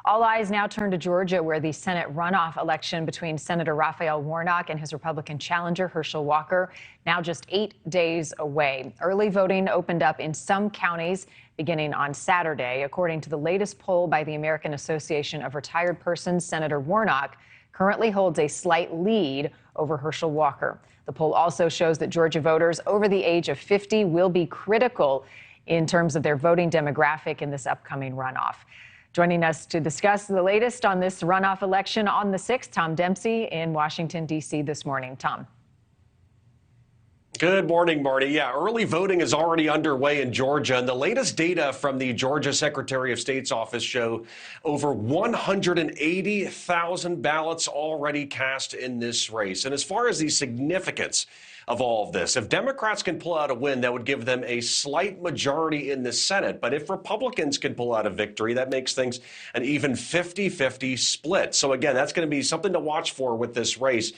All eyes now turn to Georgia, where the Senate runoff election between Senator Raphael Warnock and his Republican challenger, Herschel Walker, now just 8 days away. Early voting opened up in some counties beginning on Saturday. According to the latest poll by the American Association of Retired Persons, Senator Warnock currently holds a slight lead over Herschel Walker. The poll also shows that Georgia voters over the age of 50 will be critical in terms of their voting demographic in this upcoming runoff. Joining us to discuss the latest on this runoff election on the 6th, Tom Dempsey in Washington, D.C. this morning. Tom. Good morning, Marty. Yeah, early voting is already underway in Georgia, and the latest data from the Georgia Secretary of State's office show over 180,000 ballots already cast in this race. And as far as the significance of all of this, if Democrats can pull out a win, that would give them a slight majority in the Senate. But if Republicans can pull out a victory, that makes things an even 50-50 split. So again, that's going to be something to watch for with this race.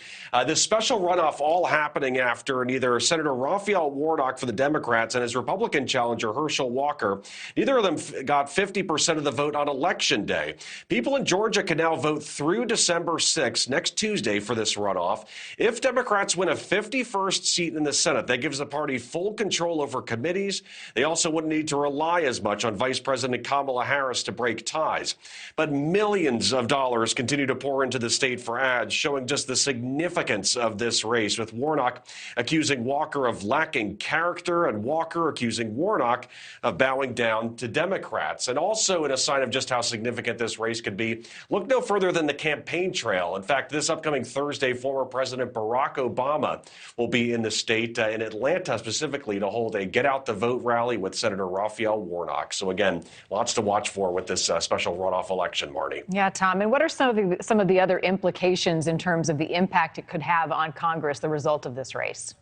This special runoff all happening after neither Senator Raphael Warnock for the Democrats and his Republican challenger Herschel Walker, neither of them got 50% of the vote on Election Day. People in Georgia can now vote through December 6th, next Tuesday, for this runoff. If Democrats win a 51st seat in the Senate, that gives the party full control over committees. They also wouldn't need to rely as much on Vice President Kamala Harris to break ties. But millions of dollars continue to pour into the state for ads, showing just the significance of this race, with Warnock accusing Walker of lacking character and Walker accusing Warnock of bowing down to Democrats. And also, in a sign of just how significant this race could be, look no further than the campaign trail. In fact, this upcoming Thursday, former President Barack Obama will be in the state, in Atlanta specifically, to hold a Get Out the Vote rally with Senator Raphael Warnock. So again, lots to watch for with this special runoff election, Marni. Yeah, Tom. And what are some of the other implications in terms of the impact it could have on Congress, the result of this race?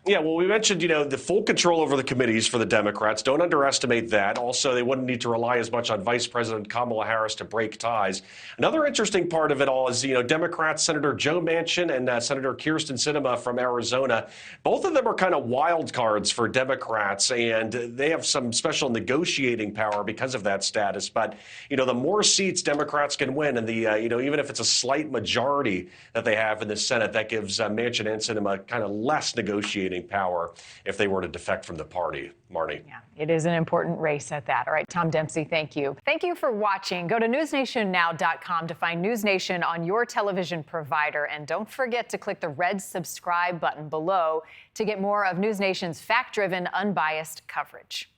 Yeah, well, we mentioned, the full control over the committees for the Democrats. Don't underestimate that. Also, they wouldn't need to rely as much on Vice President Kamala Harris to break ties. Another interesting part of it all is, Democrats, Senator Joe Manchin and Senator Kyrsten Sinema from Arizona, both of them are kind of wild cards for Democrats, and they have some special negotiating power because of that status. But, the more seats Democrats can win, and even if it's a slight majority that they have in the Senate, that gives Manchin and Sinema kind of less negotiating power if they were to defect from the party. Marni. Yeah, it is an important race at that. All right, Tom Dempsey, thank you. Thank you for watching. Go to newsnationnow.com to find NewsNation on your television provider. And don't forget to click the red subscribe button below to get more of NewsNation's fact-driven, unbiased coverage.